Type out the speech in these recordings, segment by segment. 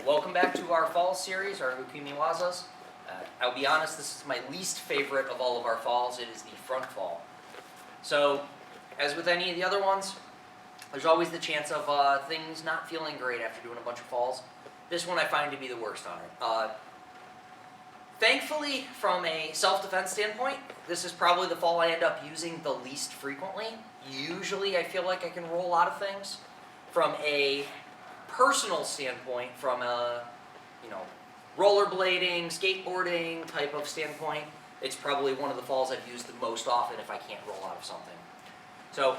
Welcome back to our fall series, our Ukimiwazas. I'll be honest, this is my least favorite of all of our falls. It is the front fall. So, as with any of the other ones, there's always the chance of things not feeling great after doing a bunch of falls. This one I find to be the worst on it. Thankfully, from a self-defense standpoint, this is probably the fall I end up using the least frequently. Usually I feel like I can roll a lot of things. From a personal standpoint, from a rollerblading, skateboarding type of standpoint, it's probably one of the falls I've used the most often if I can't roll out of something. So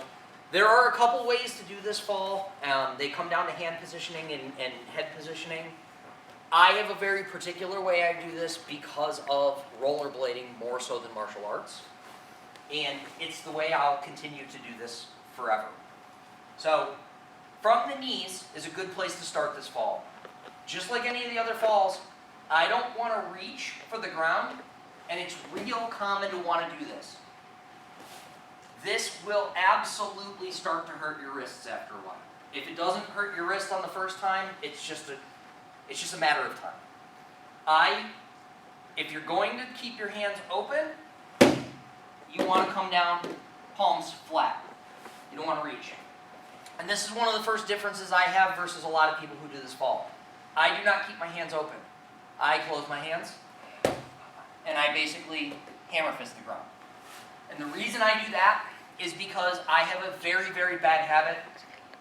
there are a couple ways to do this fall. They come down to hand positioning and head positioning. I have a very particular way I do this because of rollerblading more so than martial arts. And it's the way I'll continue to do this forever. So from the knees is a good place to start this fall. Just like any of the other falls, I don't want to reach for the ground, and it's real common to want to do this. This will absolutely start to hurt your wrists after a while. If it doesn't hurt your wrist on the first time, it's just a matter of time. If you're going to keep your hands open, you want to come down palms flat. You don't want to reach. And this is one of the first differences I have versus a lot of people who do this fall. I do not keep my hands open. I close my hands, and I basically hammer fist the ground. And the reason I do that is because I have a very, very bad habit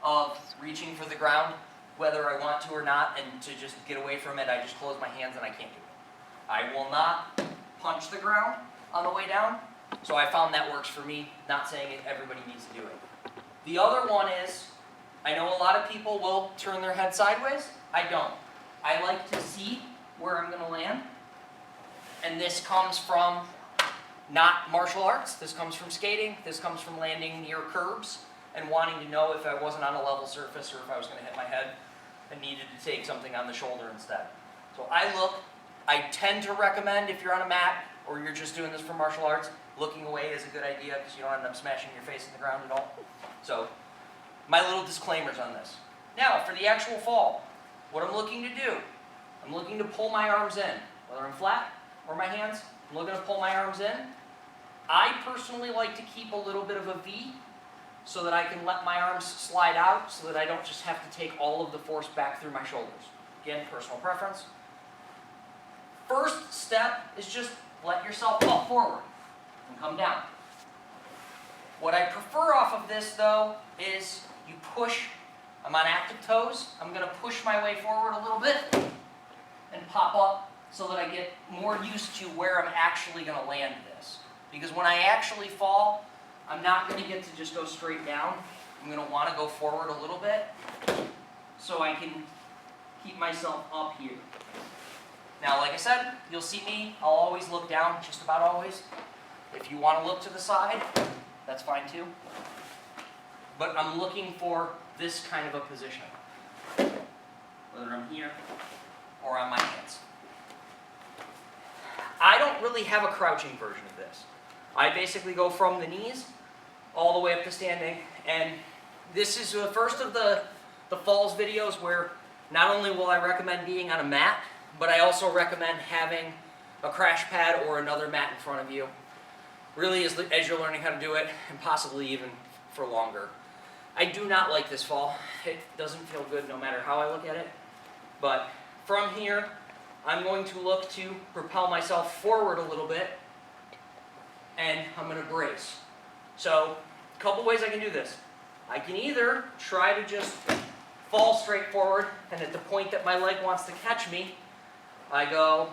of reaching for the ground, whether I want to or not, and to just get away from it, I just close my hands and I can't do it. I will not punch the ground on the way down, so I found that works for me, not saying everybody needs to do it. The other one is, I know a lot of people will turn their head sideways. I don't. I like to see where I'm going to land, and this comes from not martial arts. This comes from skating. This comes from landing near curbs and wanting to know if I wasn't on a level surface or if I was going to hit my head and needed to take something on the shoulder instead. So I tend to recommend if you're on a mat or you're just doing this for martial arts, looking away is a good idea because you don't end up smashing your face in the ground at all. So my little disclaimers on this. Now for the actual fall, what I'm looking to do, I'm looking to pull my arms in, whether I'm flat or my hands, I'm looking to pull my arms in. I personally like to keep a little bit of a V so that I can let my arms slide out so that I don't just have to take all of the force back through my shoulders. Again, personal preference. First step is just let yourself fall forward and come down. What I prefer off of this though is you push. I'm on active toes. I'm going to push my way forward a little bit and pop up so that I get more used to where I'm actually going to land this. Because when I actually fall, I'm not going to get to just go straight down. I'm going to want to go forward a little bit so I can keep myself up here. Now, like I said, you'll see me. I'll always look down, just about always. If you want to look to the side, that's fine too. But I'm looking for this kind of a position, whether I'm here or on my hands. I don't really have a crouching version of this. I basically go from the knees all the way up to standing, and this is the first of the falls videos where not only will I recommend being on a mat, but I also recommend having a crash pad or another mat in front of you. Really, as you're learning how to do it, and possibly even for longer. I do not like this fall. It doesn't feel good no matter how I look at it. But from here, I'm going to look to propel myself forward a little bit, and I'm going to brace. So, a couple ways I can do this. I can either try to just fall straight forward, and at the point that my leg wants to catch me, I go,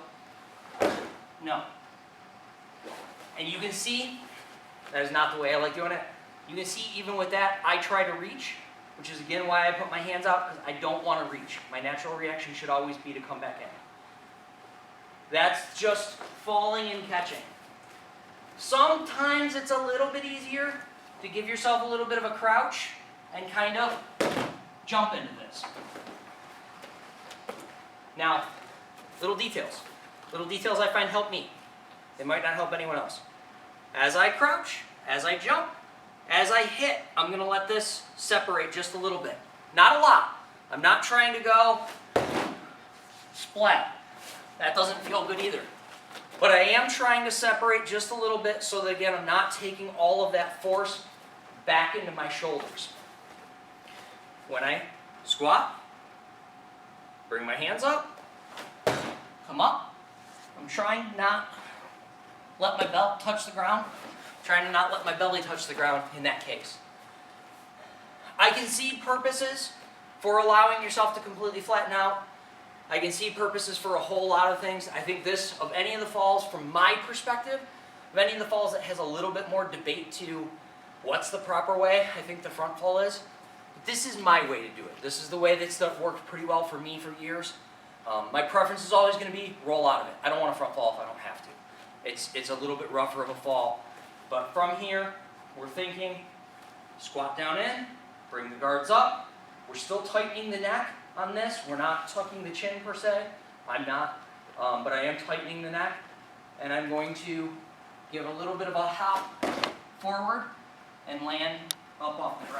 no. And you can see, that is not the way I like doing it. You can see even with that, I try to reach, which is again why I put my hands out, because I don't want to reach. My natural reaction should always be to come back in. That's just falling and catching. Sometimes it's a little bit easier to give yourself a little bit of a crouch and kind of jump into this. Now, little details. Little details I find help me. They might not help anyone else. As I crouch, as I jump, as I hit, I'm going to let this separate just a little bit. Not a lot. I'm not trying to go splat. That doesn't feel good either. But I am trying to separate just a little bit so that, again, I'm not taking all of that force back into my shoulders. When I squat, bring my hands up, come up. I'm trying not let my belt touch the ground. Trying to not let my belly touch the ground in that case. I can see purposes for allowing yourself to completely flatten out. I can see purposes for a whole lot of things. I think this, of any of the falls, from my perspective, of any of the falls that has a little bit more debate to what's the proper way, I think the front fall is. But this is my way to do it. This is the way that stuff worked pretty well for me for years. My preference is always going to be roll out of it. I don't want to front fall if I don't have to. It's a little bit rougher of a fall. But from here, we're thinking squat down in, bring the guards up. We're still tightening the neck on this. We're not tucking the chin per se. I'm not, but I am tightening the neck. And I'm going to give a little bit of a hop forward and land up off the ground.